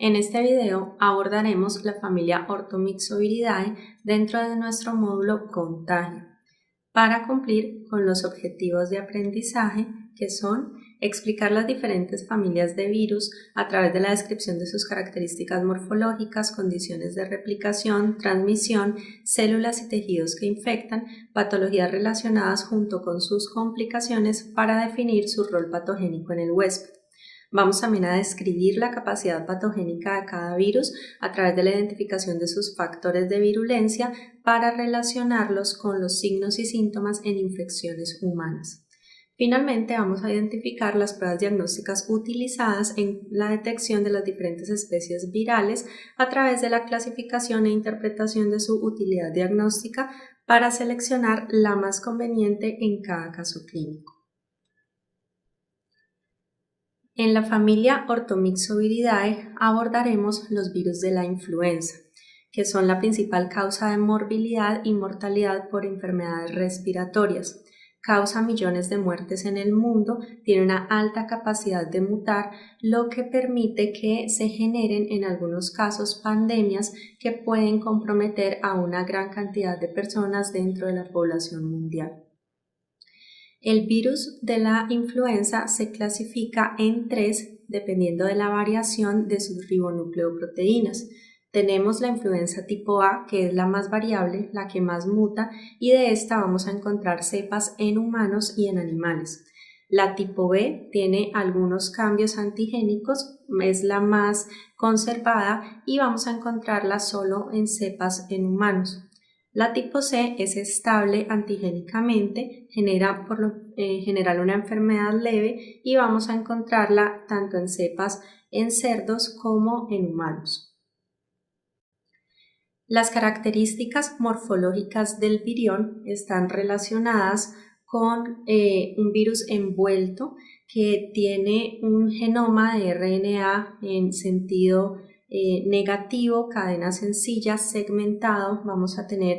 En este video abordaremos la familia Orthomyxoviridae dentro de nuestro módulo Contagio, para cumplir con los objetivos de aprendizaje que son explicar las diferentes familias de virus a través de la descripción de sus características morfológicas, condiciones de replicación, transmisión, células y tejidos que infectan, patologías relacionadas junto con sus complicaciones para definir su rol patogénico en el huésped. Vamos también a describir la capacidad patogénica de cada virus a través de la identificación de sus factores de virulencia para relacionarlos con los signos y síntomas en infecciones humanas. Finalmente, vamos a identificar las pruebas diagnósticas utilizadas en la detección de las diferentes especies virales a través de la clasificación e interpretación de su utilidad diagnóstica para seleccionar la más conveniente en cada caso clínico. En la familia Orthomyxoviridae abordaremos los virus de la influenza, que son la principal causa de morbilidad y mortalidad por enfermedades respiratorias. Causa millones de muertes en el mundo, tiene una alta capacidad de mutar, lo que permite que se generen en algunos casos pandemias que pueden comprometer a una gran cantidad de personas dentro de la población mundial. El virus de la influenza se clasifica en tres dependiendo de la variación de sus ribonucleoproteínas. Tenemos la influenza tipo A, que es la más variable, la que más muta, y de esta vamos a encontrar cepas en humanos y en animales. La tipo B tiene algunos cambios antigénicos, es la más conservada y vamos a encontrarla solo en cepas en humanos. La tipo C es estable antigénicamente, genera por lo general una enfermedad leve y vamos a encontrarla tanto en cepas en cerdos como en humanos. Las características morfológicas del virión están relacionadas con un virus envuelto que tiene un genoma de RNA en sentido negativo, cadena sencilla, segmentado. Vamos a tener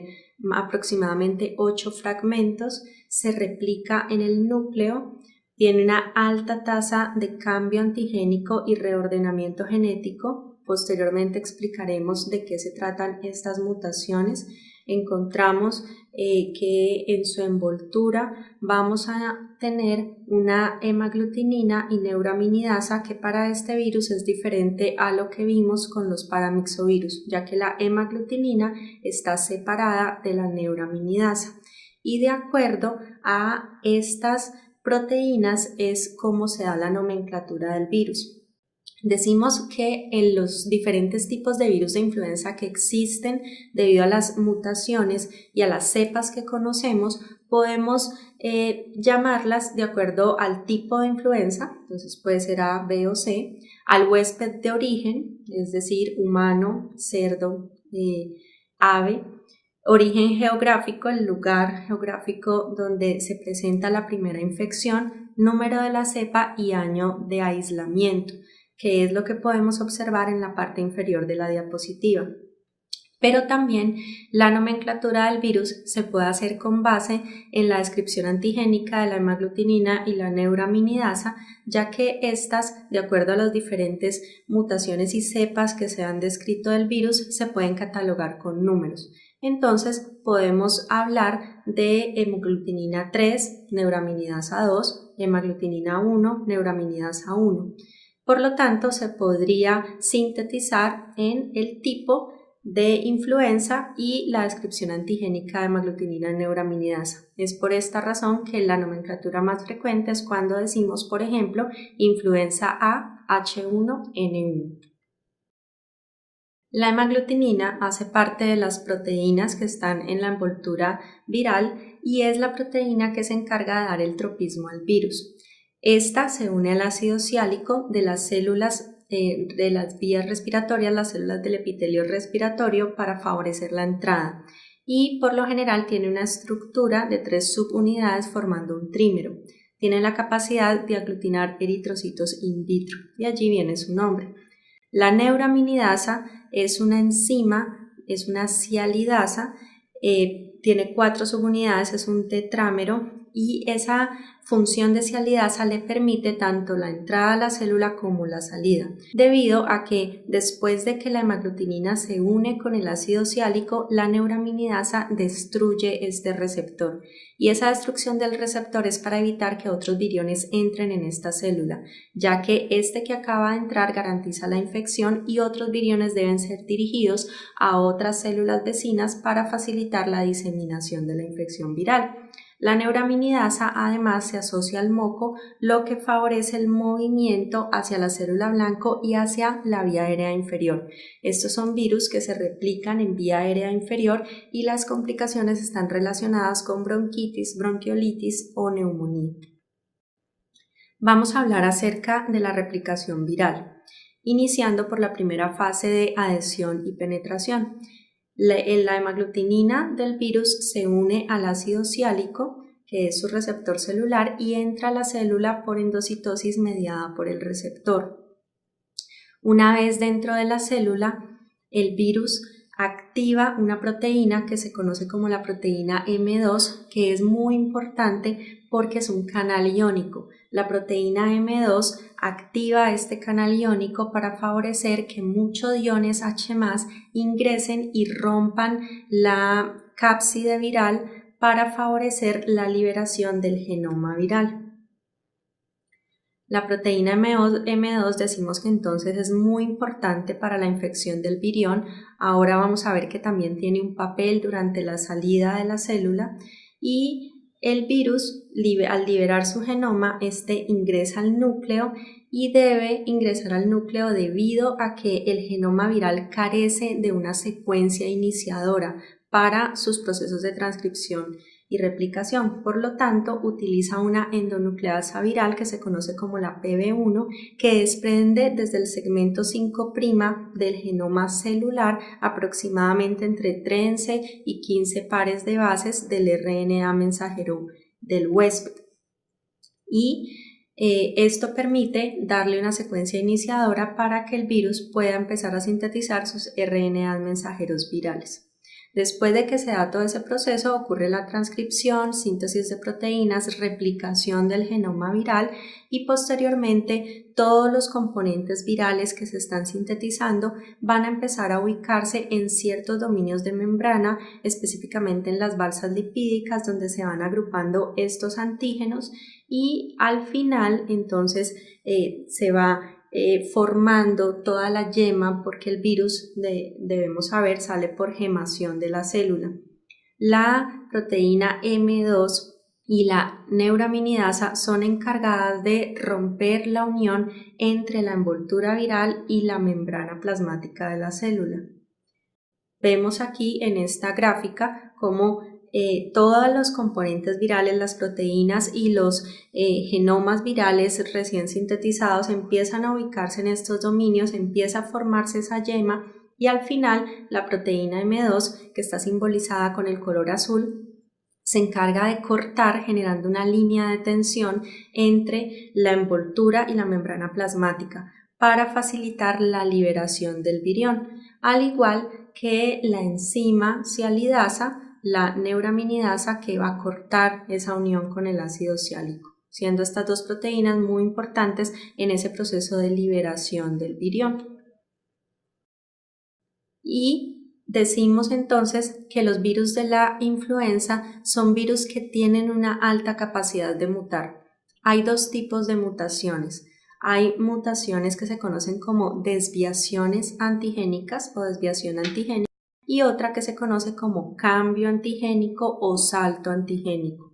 aproximadamente 8 fragmentos, se replica en el núcleo, tiene una alta tasa de cambio antigénico y reordenamiento genético. Posteriormente explicaremos de qué se tratan estas mutaciones. Encontramos que en su envoltura vamos a tener una hemaglutinina y neuraminidasa que para este virus es diferente a lo que vimos con los paramyxovirus, ya que la hemaglutinina está separada de la neuraminidasa y de acuerdo a estas proteínas es como se da la nomenclatura del virus. Decimos que en los diferentes tipos de virus de influenza que existen debido a las mutaciones y a las cepas que conocemos, podemos llamarlas de acuerdo al tipo de influenza, entonces puede ser A, B o C, al huésped de origen, es decir, humano, cerdo, ave, origen geográfico, el lugar geográfico donde se presenta la primera infección, número de la cepa y año de aislamiento, que es lo que podemos observar en la parte inferior de la diapositiva. Pero también la nomenclatura del virus se puede hacer con base en la descripción antigénica de la hemaglutinina y la neuraminidasa, ya que estas, de acuerdo a las diferentes mutaciones y cepas que se han descrito del virus, se pueden catalogar con números. Entonces podemos hablar de hemaglutinina 3, neuraminidasa 2, hemaglutinina 1, neuraminidasa 1. Por lo tanto, se podría sintetizar en el tipo de influenza y la descripción antigénica de hemaglutinina y neuraminidasa. Es por esta razón que la nomenclatura más frecuente es cuando decimos, por ejemplo, influenza A H1N1. La hemaglutinina hace parte de las proteínas que están en la envoltura viral y es la proteína que se encarga de dar el tropismo al virus. Esta se une al ácido siálico de las células de las vías respiratorias, las células del epitelio respiratorio, para favorecer la entrada y por lo general tiene una estructura de 3 subunidades formando un trímero. Tiene la capacidad de aglutinar eritrocitos in vitro y allí viene su nombre. La neuraminidasa es una enzima, es una sialidasa, tiene 4 subunidades, es un tetrámero y esa función de sialidasa le permite tanto la entrada a la célula como la salida, debido a que después de que la hemaglutinina se une con el ácido siálico, la neuraminidasa destruye este receptor, y esa destrucción del receptor es para evitar que otros viriones entren en esta célula, ya que este que acaba de entrar garantiza la infección y otros viriones deben ser dirigidos a otras células vecinas para facilitar la diseminación de la infección viral. La neuraminidasa además se asocia al moco, lo que favorece el movimiento hacia la célula blanco y hacia la vía aérea inferior. Estos son virus que se replican en vía aérea inferior y las complicaciones están relacionadas con bronquitis, bronquiolitis o neumonía. Vamos a hablar acerca de la replicación viral, iniciando por la primera fase de adhesión y penetración. La hemaglutinina del virus se une al ácido siálico, que es su receptor celular, y entra a la célula por endocitosis mediada por el receptor. Una vez dentro de la célula, el virus activa una proteína que se conoce como la proteína M2, que es muy importante porque es un canal iónico. La proteína M2 activa este canal iónico para favorecer que muchos iones H+ ingresen y rompan la cápside viral para favorecer la liberación del genoma viral. La proteína M2 decimos que entonces es muy importante para la infección del virión. Ahora vamos a ver que también tiene un papel durante la salida de la célula, y el virus, al liberar su genoma, ingresa al núcleo y debe ingresar al núcleo debido a que el genoma viral carece de una secuencia iniciadora para sus procesos de transcripción y replicación. Por lo tanto, utiliza una endonucleasa viral que se conoce como la PB1, que desprende desde el segmento 5' del genoma celular aproximadamente entre 13 y 15 pares de bases del RNA mensajero del huésped. Y esto permite darle una secuencia iniciadora para que el virus pueda empezar a sintetizar sus RNA mensajeros virales. Después de que se da todo ese proceso, ocurre la transcripción, síntesis de proteínas, replicación del genoma viral y posteriormente todos los componentes virales que se están sintetizando van a empezar a ubicarse en ciertos dominios de membrana, específicamente en las balsas lipídicas, donde se van agrupando estos antígenos, y al final entonces se va formando toda la yema, porque el virus, debemos saber, sale por gemación de la célula. La proteína M2 y la neuraminidasa son encargadas de romper la unión entre la envoltura viral y la membrana plasmática de la célula. Vemos aquí en esta gráfica cómo todos los componentes virales, las proteínas y los genomas virales recién sintetizados empiezan a ubicarse en estos dominios, empieza a formarse esa yema, y al final la proteína M2, que está simbolizada con el color azul, se encarga de cortar, generando una línea de tensión entre la envoltura y la membrana plasmática para facilitar la liberación del virión, al igual que la enzima sialidasa, la neuraminidasa, que va a cortar esa unión con el ácido siálico, siendo estas dos proteínas muy importantes en ese proceso de liberación del virión. Y decimos entonces que los virus de la influenza son virus que tienen una alta capacidad de mutar. Hay dos tipos de mutaciones. Hay mutaciones que se conocen como desviaciones antigénicas o desviación antigénica, y otra que se conoce como cambio antigénico o salto antigénico.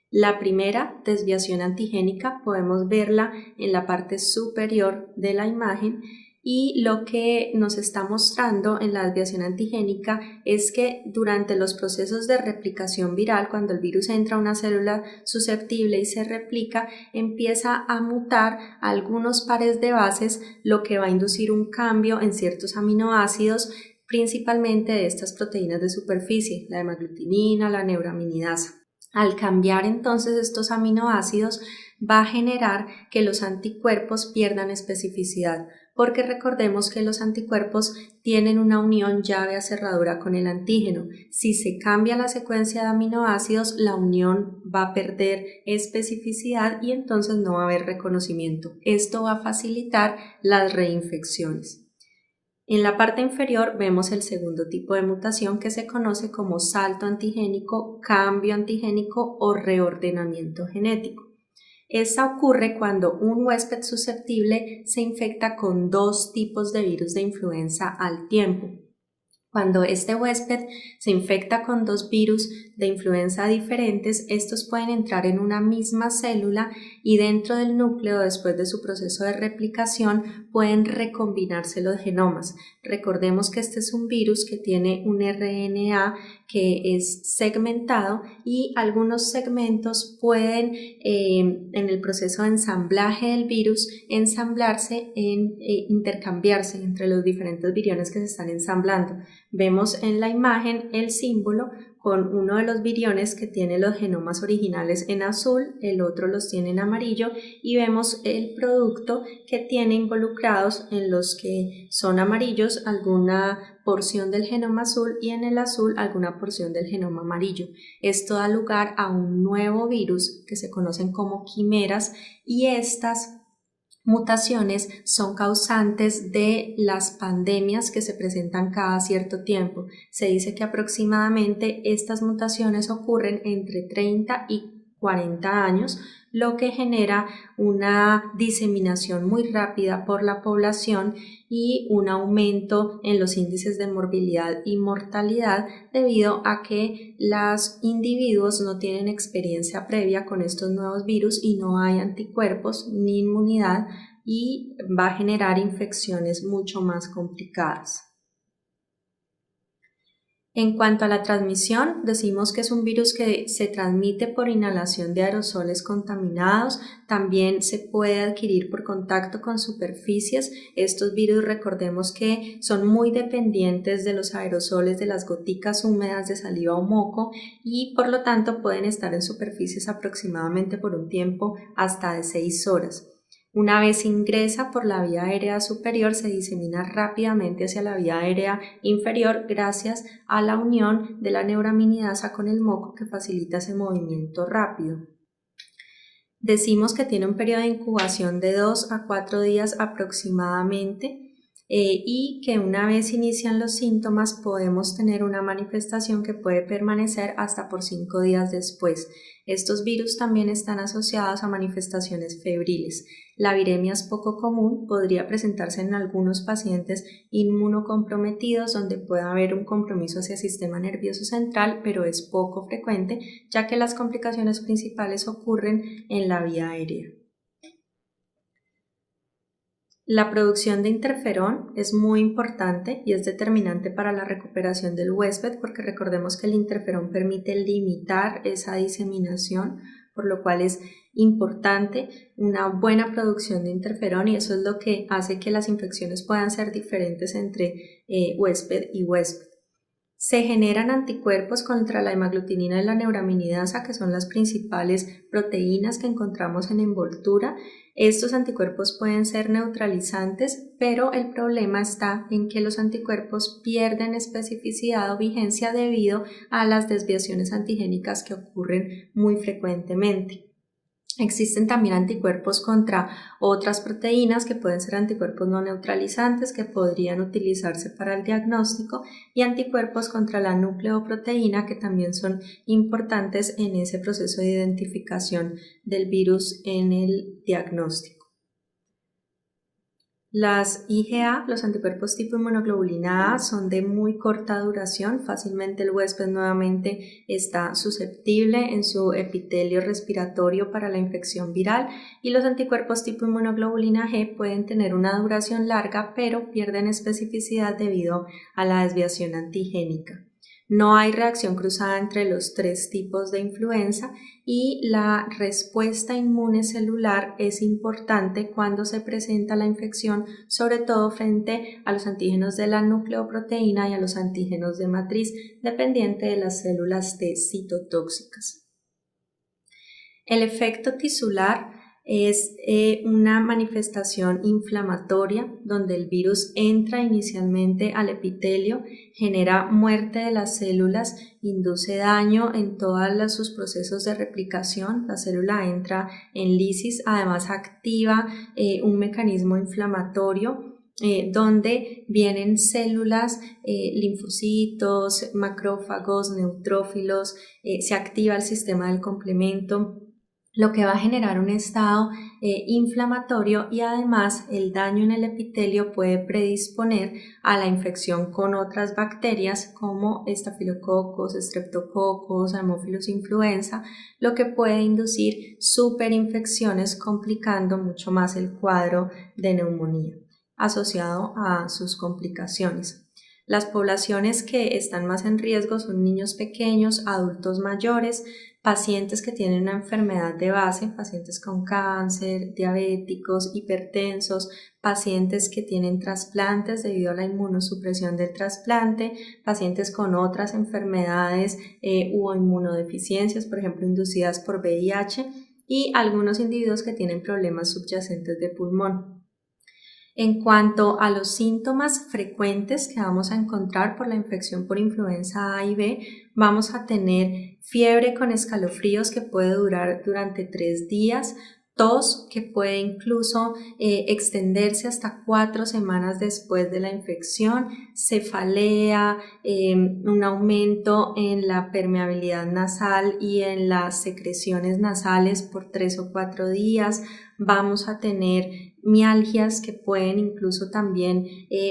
La primera, desviación antigénica, podemos verla en la parte superior de la imagen, y lo que nos está mostrando en la desviación antigénica es que durante los procesos de replicación viral, cuando el virus entra a una célula susceptible y se replica, empieza a mutar algunos pares de bases, lo que va a inducir un cambio en ciertos aminoácidos, principalmente de estas proteínas de superficie, la hemaglutinina, la neuraminidasa. Al cambiar entonces estos aminoácidos, va a generar que los anticuerpos pierdan especificidad. porque recordemos que los anticuerpos tienen una unión llave a cerradura con el antígeno. Si se cambia la secuencia de aminoácidos, la unión va a perder especificidad y entonces no va a haber reconocimiento. Esto va a facilitar las reinfecciones. En la parte inferior vemos el segundo tipo de mutación que se conoce como salto antigénico, cambio antigénico o reordenamiento genético. Esta ocurre cuando un huésped susceptible se infecta con dos tipos de virus de influenza al tiempo. Cuando este huésped se infecta con dos virus de influenza diferentes, estos pueden entrar en una misma célula y dentro del núcleo, después de su proceso de replicación, pueden recombinarse los genomas. Recordemos que este es un virus que tiene un RNA que es segmentado y algunos segmentos pueden, en el proceso de ensamblaje del virus, intercambiarse entre los diferentes viriones que se están ensamblando. Vemos en la imagen el símbolo con uno de los viriones que tiene los genomas originales en azul, el otro los tiene en amarillo y vemos el producto que tiene involucrados en los que son amarillos alguna porción del genoma azul y en el azul alguna porción del genoma amarillo. Esto da lugar a un nuevo virus que se conocen como quimeras y estas mutaciones son causantes de las pandemias que se presentan cada cierto tiempo. Se dice que aproximadamente estas mutaciones ocurren entre 30 y 40 años, lo que genera una diseminación muy rápida por la población y un aumento en los índices de morbilidad y mortalidad debido a que los individuos no tienen experiencia previa con estos nuevos virus y no hay anticuerpos ni inmunidad y va a generar infecciones mucho más complicadas. En cuanto a la transmisión, decimos que es un virus que se transmite por inhalación de aerosoles contaminados, también se puede adquirir por contacto con superficies. Estos virus, recordemos que son muy dependientes de los aerosoles, de las goticas húmedas de saliva o moco y por lo tanto pueden estar en superficies aproximadamente por un tiempo hasta de 6 horas. Una vez ingresa por la vía aérea superior, se disemina rápidamente hacia la vía aérea inferior gracias a la unión de la neuraminidasa con el moco que facilita ese movimiento rápido. Decimos que tiene un periodo de incubación de 2 a 4 días aproximadamente y que una vez inician los síntomas podemos tener una manifestación que puede permanecer hasta por 5 días después. Estos virus también están asociados a manifestaciones febriles. La viremia es poco común, podría presentarse en algunos pacientes inmunocomprometidos donde puede haber un compromiso hacia el sistema nervioso central, pero es poco frecuente ya que las complicaciones principales ocurren en la vía aérea. La producción de interferón es muy importante y es determinante para la recuperación del huésped porque recordemos que el interferón permite limitar esa diseminación, por lo cual es importante una buena producción de interferón y eso es lo que hace que las infecciones puedan ser diferentes entre huésped y huésped. Se generan anticuerpos contra la hemaglutinina y la neuraminidasa, que son las principales proteínas que encontramos en envoltura. Estos anticuerpos pueden ser neutralizantes, pero el problema está en que los anticuerpos pierden especificidad o vigencia debido a las desviaciones antigénicas que ocurren muy frecuentemente. Existen también anticuerpos contra otras proteínas que pueden ser anticuerpos no neutralizantes que podrían utilizarse para el diagnóstico y anticuerpos contra la nucleoproteína que también son importantes en ese proceso de identificación del virus en el diagnóstico. Las IgA, los anticuerpos tipo inmunoglobulina A, son de muy corta duración, fácilmente el huésped nuevamente está susceptible en su epitelio respiratorio para la infección viral y los anticuerpos tipo inmunoglobulina G pueden tener una duración larga pero pierden especificidad debido a la desviación antigénica. No hay reacción cruzada entre los 3 tipos de influenza y la respuesta inmune celular es importante cuando se presenta la infección, sobre todo frente a los antígenos de la nucleoproteína y a los antígenos de matriz, dependiente de las células T citotóxicas. El efecto tisular es una manifestación inflamatoria donde el virus entra inicialmente al epitelio, genera muerte de las células, induce daño en todos sus procesos de replicación. La célula entra en lisis, además activa un mecanismo inflamatorio donde vienen células, linfocitos, macrófagos, neutrófilos, se activa el sistema del complemento, lo que va a generar un estado inflamatorio, y además el daño en el epitelio puede predisponer a la infección con otras bacterias como estafilococos, streptococos, Haemophilus influenza, lo que puede inducir superinfecciones, complicando mucho más el cuadro de neumonía asociado a sus complicaciones. Las poblaciones que están más en riesgo son niños pequeños, adultos mayores, pacientes que tienen una enfermedad de base, pacientes con cáncer, diabéticos, hipertensos, pacientes que tienen trasplantes debido a la inmunosupresión del trasplante, pacientes con otras enfermedades u inmunodeficiencias, por ejemplo, inducidas por VIH, y algunos individuos que tienen problemas subyacentes de pulmón. En cuanto a los síntomas frecuentes que vamos a encontrar por la infección por influenza A y B, vamos a tener fiebre con escalofríos que puede durar durante 3 días, tos que puede incluso extenderse hasta 4 semanas después de la infección, cefalea, un aumento en la permeabilidad nasal y en las secreciones nasales por 3 o 4 días, vamos a tener mialgias que pueden incluso también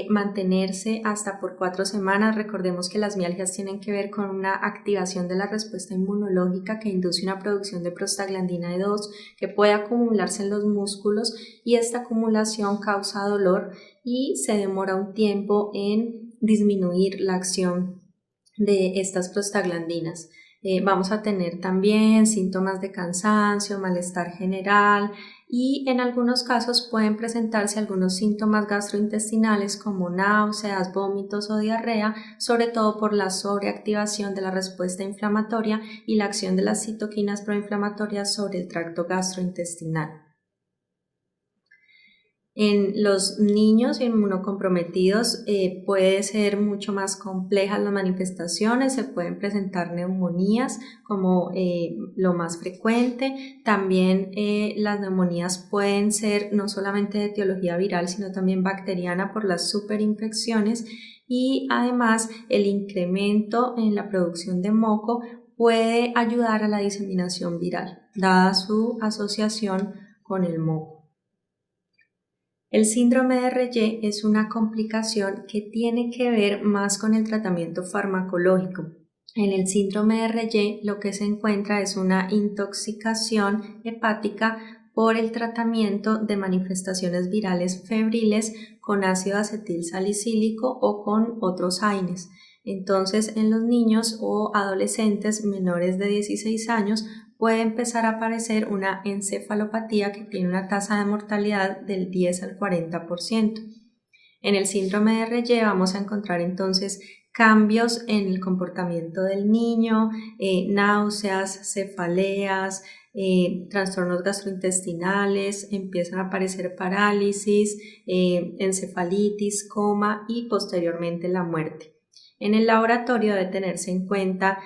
mantenerse hasta por 4 semanas. Recordemos que las mialgias tienen que ver con una activación de la respuesta inmunológica que induce una producción de prostaglandina E2 que puede acumularse en los músculos, y esta acumulación causa dolor y se demora un tiempo en disminuir la acción de estas prostaglandinas. Vamos a tener también síntomas de cansancio, malestar general, y en algunos casos pueden presentarse algunos síntomas gastrointestinales como náuseas, vómitos o diarrea, sobre todo por la sobreactivación de la respuesta inflamatoria y la acción de las citoquinas proinflamatorias sobre el tracto gastrointestinal. En los niños inmunocomprometidos puede ser mucho más complejas las manifestaciones, se pueden presentar neumonías como lo más frecuente. También las neumonías pueden ser no solamente de etiología viral, sino también bacteriana por las superinfecciones, y además el incremento en la producción de moco puede ayudar a la diseminación viral, dada su asociación con el moco. El síndrome de Reye es una complicación que tiene que ver más con el tratamiento farmacológico. En el síndrome de Reye lo que se encuentra es una intoxicación hepática por el tratamiento de manifestaciones virales febriles con ácido acetil salicílico o con otros AINES. Entonces, en los niños o adolescentes menores de 16 años puede empezar a aparecer una encefalopatía que tiene una tasa de mortalidad del 10 al 40%. En el síndrome de Reye vamos a encontrar entonces cambios en el comportamiento del niño, náuseas, cefaleas, trastornos gastrointestinales, empiezan a aparecer parálisis, encefalitis, coma y posteriormente la muerte. En el laboratorio debe tenerse en cuenta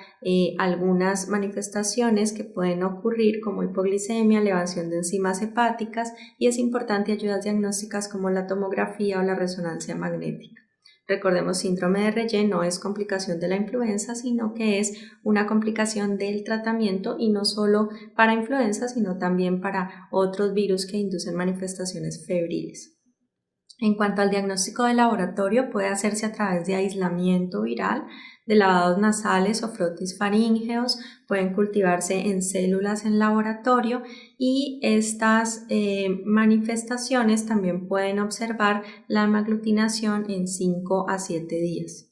algunas manifestaciones que pueden ocurrir como hipoglicemia, elevación de enzimas hepáticas, y es importante ayudas diagnósticas como la tomografía o la resonancia magnética. Recordemos, síndrome de Reye no es complicación de la influenza, sino que es una complicación del tratamiento, y no solo para influenza, sino también para otros virus que inducen manifestaciones febriles. En cuanto al diagnóstico de laboratorio, puede hacerse a través de aislamiento viral, de lavados nasales o frotis faríngeos, pueden cultivarse en células en laboratorio, y estas manifestaciones también pueden observar la hemaglutinación en 5 a 7 días.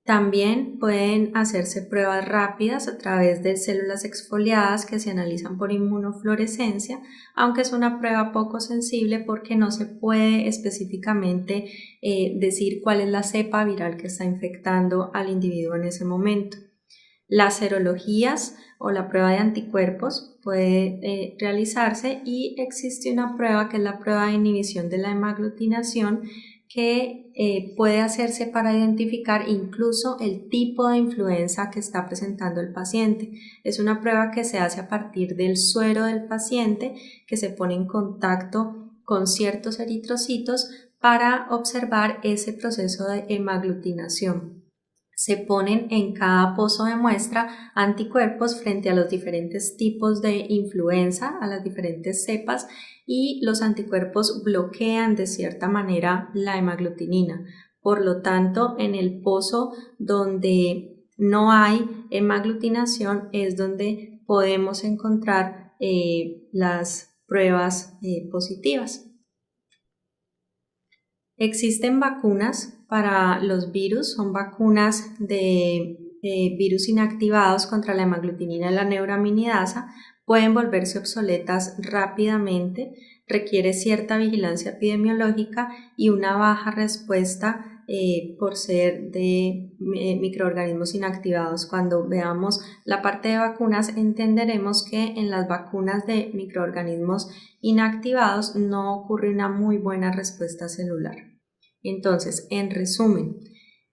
También pueden hacerse pruebas rápidas a través de células exfoliadas que se analizan por inmunofluorescencia, aunque es una prueba poco sensible porque no se puede específicamente decir cuál es la cepa viral que está infectando al individuo en ese momento. Las serologías o la prueba de anticuerpos puede realizarse y existe una prueba que es la prueba de inhibición de la hemaglutinación que puede hacerse para identificar incluso el tipo de influenza que está presentando el paciente. Es una prueba que se hace a partir del suero del paciente que se pone en contacto con ciertos eritrocitos para observar ese proceso de hemaglutinación. Se ponen en cada pozo de muestra anticuerpos frente a los diferentes tipos de influenza, a las diferentes cepas, y los anticuerpos bloquean de cierta manera la hemaglutinina. Por lo tanto, en el pozo donde no hay hemaglutinación es donde podemos encontrar las pruebas positivas. Existen vacunas para los virus, son vacunas de virus inactivados contra la hemaglutinina y la neuraminidasa, pueden volverse obsoletas rápidamente, requiere cierta vigilancia epidemiológica y una baja respuesta por ser de microorganismos inactivados. Cuando veamos la parte de vacunas entenderemos que en las vacunas de microorganismos inactivados no ocurre una muy buena respuesta celular. Entonces, en resumen,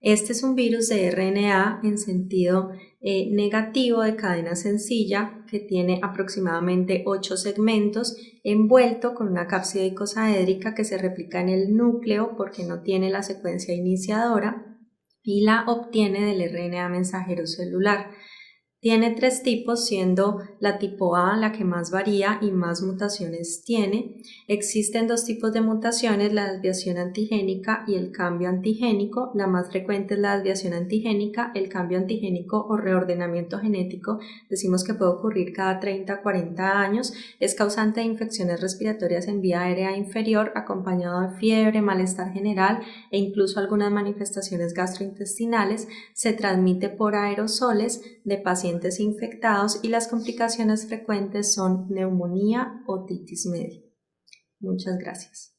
este es un virus de RNA en sentido negativo de cadena sencilla que tiene aproximadamente 8 segmentos envuelto con una cápside icosaédrica que se replica en el núcleo porque no tiene la secuencia iniciadora y la obtiene del RNA mensajero celular. Tiene 3 tipos, siendo la tipo A la que más varía y más mutaciones tiene. Existen 2 tipos de mutaciones, la desviación antigénica y el cambio antigénico. La más frecuente es la desviación antigénica, el cambio antigénico o reordenamiento genético. Decimos que puede ocurrir cada 30 a 40 años. Es causante de infecciones respiratorias en vía aérea inferior, acompañado de fiebre, malestar general e incluso algunas manifestaciones gastrointestinales. Se transmite por aerosoles de pacientes infectados y las complicaciones frecuentes son neumonía o otitis media. Muchas gracias.